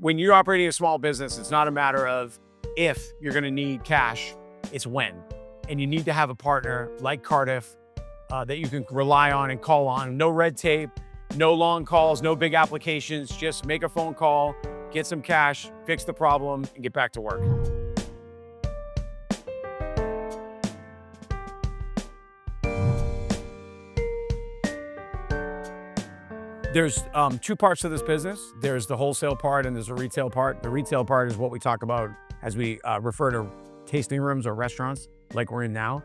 when you're operating a small business, it's not a matter of if you're going to need cash, it's when. And you need to have a partner like Cardiff that you can rely on and call on. No red tape, no long calls, no big applications. Just make a phone call, get some cash, fix the problem, and get back to work. There's two parts to this business. There's the wholesale part and there's a retail part. The retail part is what we talk about as we refer to tasting rooms or restaurants like we're in now.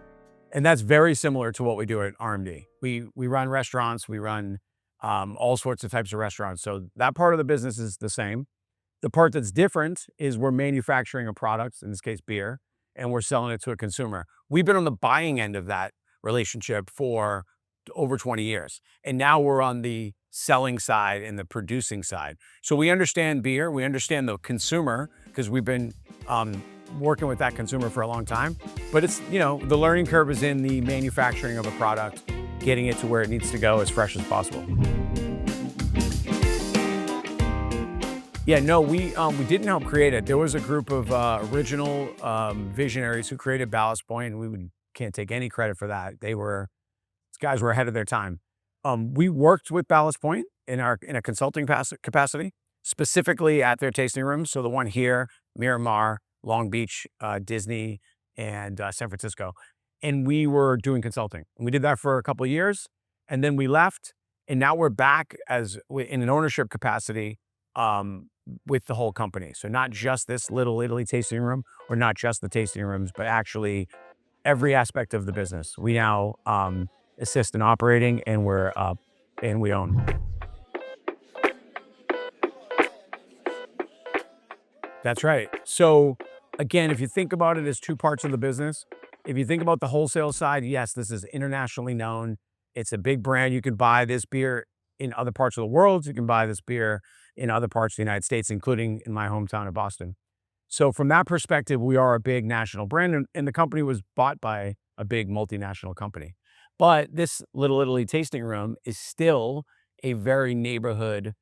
And that's very similar to what we do at RMD. We run restaurants, we run all sorts of types of restaurants. So that part of the business is the same. The part that's different is we're manufacturing a product, in this case beer, and we're selling it to a consumer. We've been on the buying end of that relationship for over 20 years. And now we're on the selling side and the producing side. So we understand beer, we understand the consumer because we've been working with that consumer for a long time. But it's, the learning curve is in the manufacturing of a product, getting it to where it needs to go as fresh as possible. Yeah, no, we didn't help create it. There was a group of original visionaries who created Ballast Point, and we can't take any credit for that. These guys were ahead of their time. We worked with Ballast Point in a consulting capacity, specifically at their tasting rooms. So the one here, Miramar, Long Beach, Disney, and San Francisco. And we were doing consulting. And we did that for a couple of years, and then we left. And now we're back in an ownership capacity with the whole company. So not just this Little Italy tasting room, or not just the tasting rooms, but actually every aspect of the business. We now assist in operating, and we own. That's right. So again, if you think about it as two parts of the business, if you think about the wholesale side, yes, this is internationally known. It's a big brand. You can buy this beer in other parts of the world. You can buy this beer in other parts of the United States, including in my hometown of Boston. So from that perspective, we are a big national brand, and the company was bought by a big multinational company. But this Little Italy tasting room is still a very neighborhood,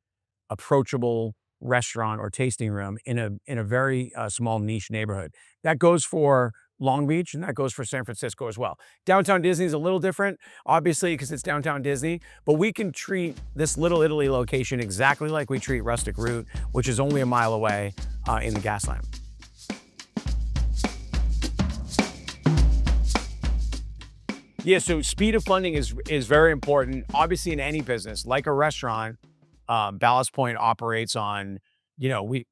approachable restaurant or tasting room in a very small niche neighborhood. That goes for Long Beach, and that goes for San Francisco as well. Downtown Disney is a little different, obviously, because it's downtown Disney, but we can treat this Little Italy location exactly like we treat Rustic Root, which is only a mile away in the Gaslamp. Yeah, so speed of funding is very important. Obviously, in any business, like a restaurant, Ballast Point operates on, week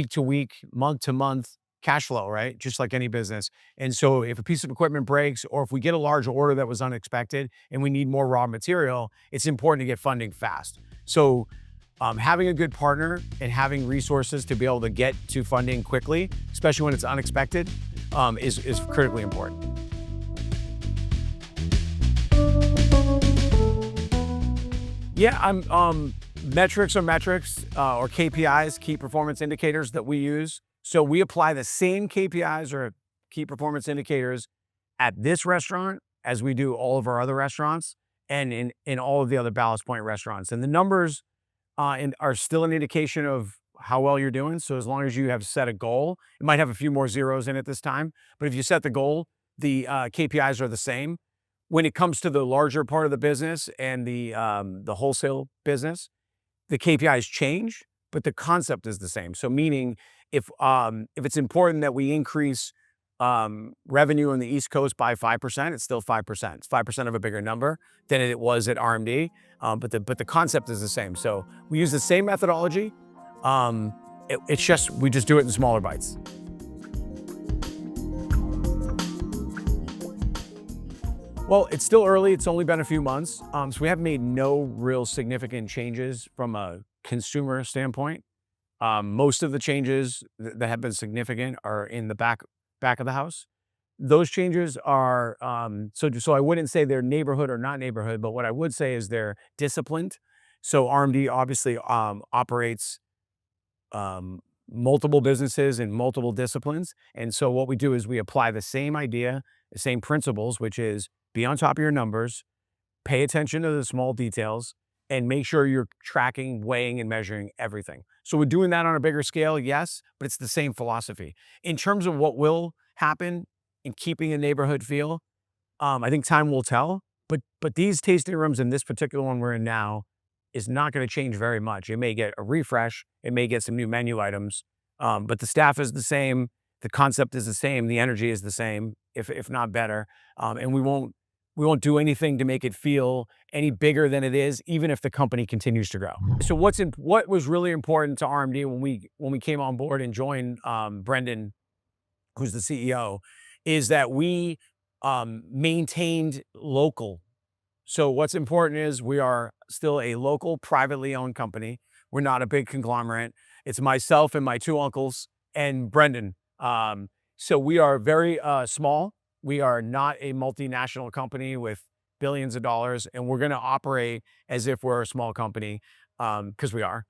to week, month to month cash flow, right? Just like any business. And so if a piece of equipment breaks, or if we get a large order that was unexpected and we need more raw material, it's important to get funding fast. So having a good partner and having resources to be able to get to funding quickly, especially when it's unexpected, is critically important. Yeah, metrics or KPIs, key performance indicators that we use. So we apply the same KPIs or key performance indicators at this restaurant as we do all of our other restaurants and in all of the other Ballast Point restaurants. And the numbers are still an indication of how well you're doing. So as long as you have set a goal, it might have a few more zeros in it this time, but if you set the goal, the KPIs are the same. When it comes to the larger part of the business and the wholesale business, the KPIs change, but the concept is the same. So meaning if it's important that we increase revenue on the East Coast by 5%, it's still 5%. It's 5% of a bigger number than it was at RMD, but the concept is the same. So we use the same methodology. We just do it in smaller bites. Well, it's still early. It's only been a few months. So we have made no real significant changes from a consumer standpoint. Most of the changes that have been significant are in the back of the house. Those changes are, so I wouldn't say they're neighborhood or not neighborhood, but what I would say is they're disciplined. So RMD obviously operates multiple businesses in multiple disciplines. And so what we do is we apply the same idea, the same principles, which is be on top of your numbers, pay attention to the small details, and make sure you're tracking, weighing, and measuring everything. So we're doing that on a bigger scale, yes, but it's the same philosophy. In terms of what will happen in keeping a neighborhood feel, I think time will tell. But these tasting rooms and this particular one we're in now is not going to change very much. It may get a refresh, it may get some new menu items, but the staff is the same, the concept is the same, the energy is the same, if not better, and we won't do anything to make it feel any bigger than it is, even if the company continues to grow. So what was really important to RMD when we came on board and joined Brendan, who's the CEO, is that we maintained local. So what's important is we are still a local, privately owned company. We're not a big conglomerate. It's myself and my two uncles and Brendan. So we are very small. We are not a multinational company with billions of dollars, and we're going to operate as if we're a small company because we are.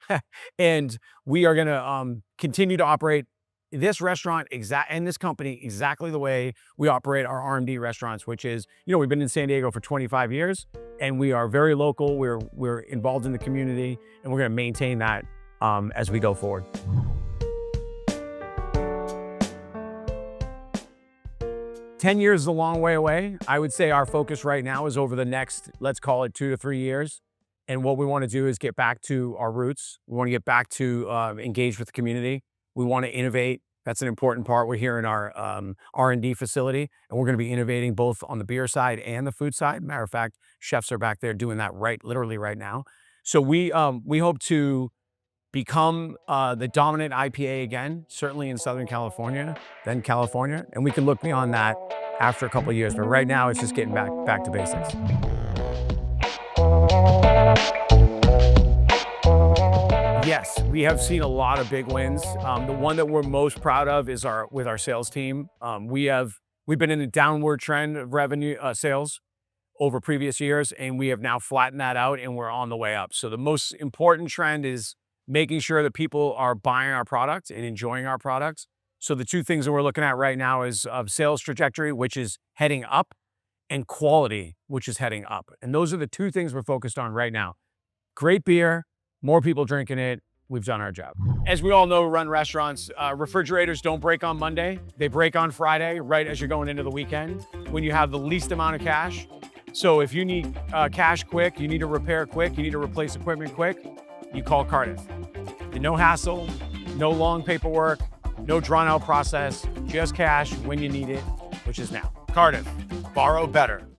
And we are going to continue to operate this restaurant and this company exactly the way we operate our RMD restaurants, which is, we've been in San Diego for 25 years and we are very local. We're involved in the community, and we're going to maintain that as we go forward. 10 years is a long way away. I would say our focus right now is over the next, let's call it 2 to 3 years. And what we want to do is get back to our roots. We want to get back to engage with the community. We want to innovate. That's an important part. We're here in our R&D facility, and we're going to be innovating both on the beer side and the food side. Matter of fact, chefs are back there doing that literally right now. So we hope to become the dominant IPA again, certainly in Southern California, then California, and we can look beyond that after a couple of years. But right now, it's just getting back to basics. Yes, we have seen a lot of big wins. The one that we're most proud of is with our sales team. We've been in a downward trend of revenue sales over previous years, and we have now flattened that out, and we're on the way up. So the most important trend is making sure that people are buying our product and enjoying our products. So the two things that we're looking at right now is sales trajectory, which is heading up, and quality, which is heading up. And those are the two things we're focused on right now. Great beer, more people drinking it. We've done our job. As we all know, run restaurants, refrigerators don't break on Monday. They break on Friday, right as you're going into the weekend, when you have the least amount of cash. So if you need cash quick, you need to repair quick, you need to replace equipment quick, you call Cardiff. No hassle, no long paperwork, no drawn out process, just cash when you need it, which is now. Cardiff, borrow better.